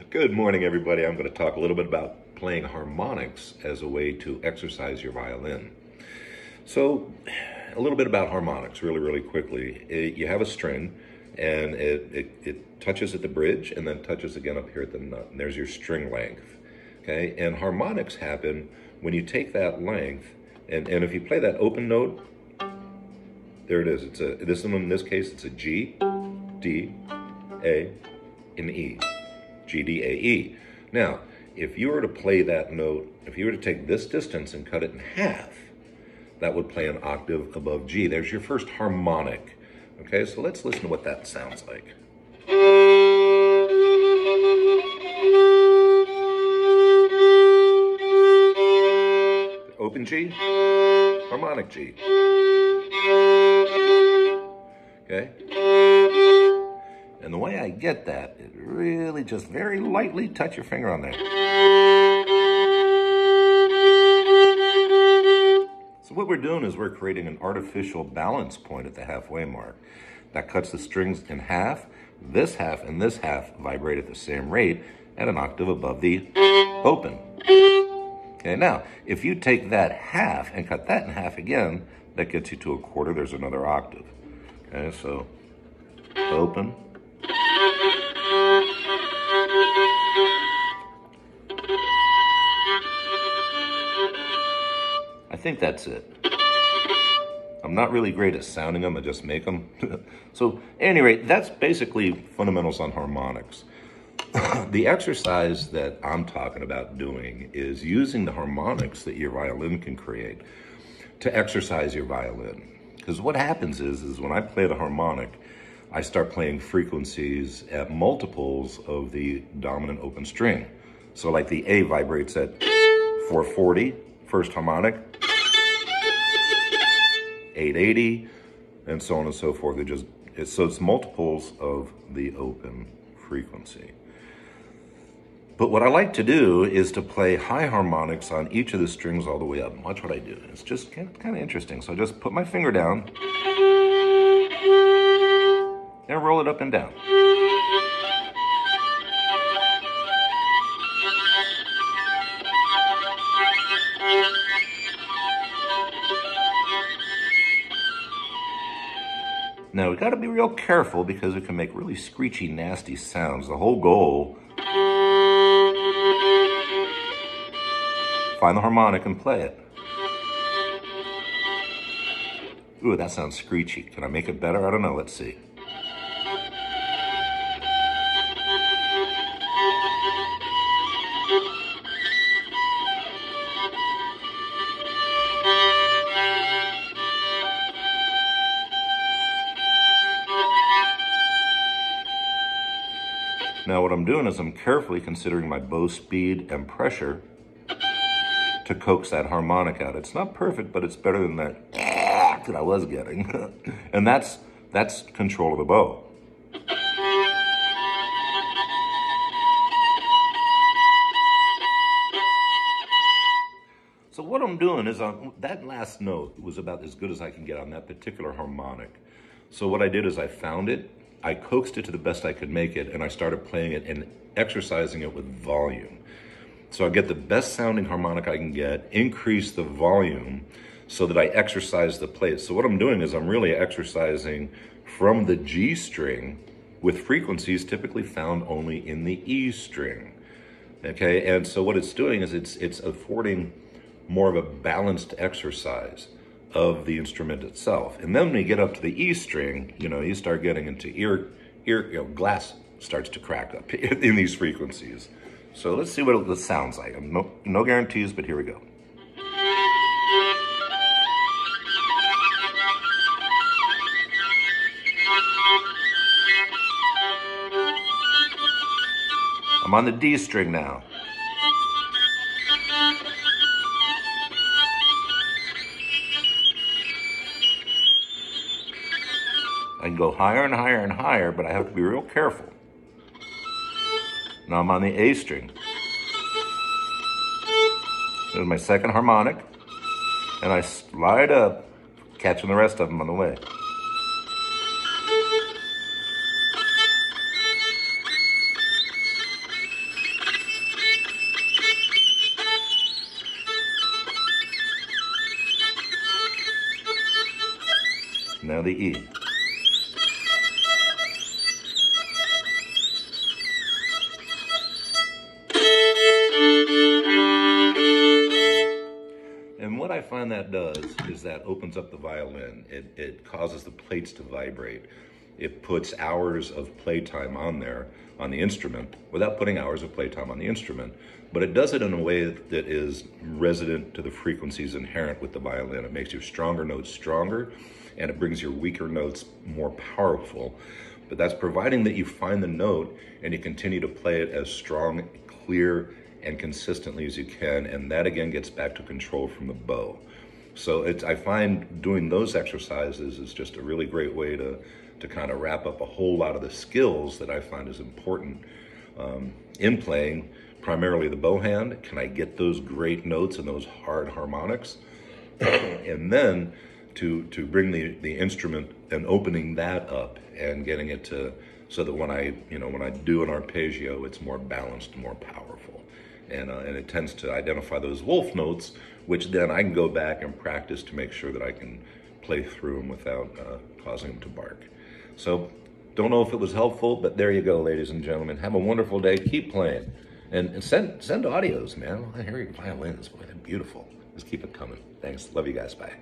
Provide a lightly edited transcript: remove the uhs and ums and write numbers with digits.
Good morning, everybody. I'm going to talk a little bit about playing harmonics as a way to exercise your violin. So, a little bit about harmonics really quickly. You have a string, and it touches at the bridge and then touches again up here at the nut. And there's your string length. Okay, and harmonics happen when you take that length, and if you play that open note, there it is. In this case, it's a G, D, A, and E. G, D, A, E. Now, if you were to play that note, if you were to take this distance and cut it in half, that would play an octave above G. There's your first harmonic. Okay, so let's listen to what that sounds like. Open G, harmonic G. Okay? And the way I get that is really just very lightly touch your finger on there. So what we're doing is we're creating an artificial balance point at the halfway mark. That cuts the strings in half. This half and this half vibrate at the same rate at an octave above the open. Okay, now, if you take that half and cut that in half again, that gets you to a quarter. There's another octave. Okay, so open. I think that's it. I'm not really great at sounding them, I just make them. So, at any rate, that's basically fundamentals on harmonics. The exercise that I'm talking about doing is using the harmonics that your violin can create to exercise your violin. Because what happens is when I play the harmonic, I start playing frequencies at multiples of the dominant open string. So like the A vibrates at 440, first harmonic, 880, and so on and so forth. So it's multiples of the open frequency. But what I like to do is to play high harmonics on each of the strings all the way up. Watch what I do. It's just kind of interesting. So I just put my finger down and roll it up and down. Now, we got to be real careful because it can make really screechy, nasty sounds. The whole goal, find the harmonic and play it. Ooh, that sounds screechy. Can I make it better? I don't know. Let's see. Now what I'm doing is I'm carefully considering my bow speed and pressure to coax that harmonic out. It's not perfect, but it's better than that that I was getting. And that's control of the bow. So what I'm doing is that last note was about as good as I can get on that particular harmonic. So what I did is I found it, I coaxed it to the best I could make it, and I started playing it and exercising it with volume. So I get the best sounding harmonic I can get, increase the volume so that I exercise the plate. So what I'm doing is I'm really exercising from the G string with frequencies typically found only in the E string. Okay, and so what it's doing is it's affording more of a balanced exercise of the instrument itself. And then when you get up to the E string, you start getting into glass starts to crack up in these frequencies. So let's see what this sounds like. No guarantees, but here we go. I'm on the D string now. I can go higher and higher and higher, but I have to be real careful. Now I'm on the A string. There's my second harmonic, and I slide up, catching the rest of them on the way. Now the E. And what I find that does is that opens up the violin. It causes the plates to vibrate. It puts hours of playtime on there, on the instrument, without putting hours of playtime on the instrument. But it does it in a way that is resident to the frequencies inherent with the violin. It makes your stronger notes stronger, and it brings your weaker notes more powerful. But that's providing that you find the note and you continue to play it as strong, clear, and consistently as you can, and that again gets back to control from the bow. So I find doing those exercises is just a really great way to kind of wrap up a whole lot of the skills that I find is important in playing, primarily the bow hand. Can I get those great notes and those hard harmonics? And then to bring the instrument and opening that up and getting it to, so that when I do an arpeggio, it's more balanced, more powerful. And it tends to identify those wolf notes, which then I can go back and practice to make sure that I can play through them without causing them to bark. So, don't know if it was helpful, but there you go, ladies and gentlemen. Have a wonderful day. Keep playing. And send audios, man. I hear your violins. Boy, they're beautiful. Just keep it coming. Thanks. Love you guys. Bye.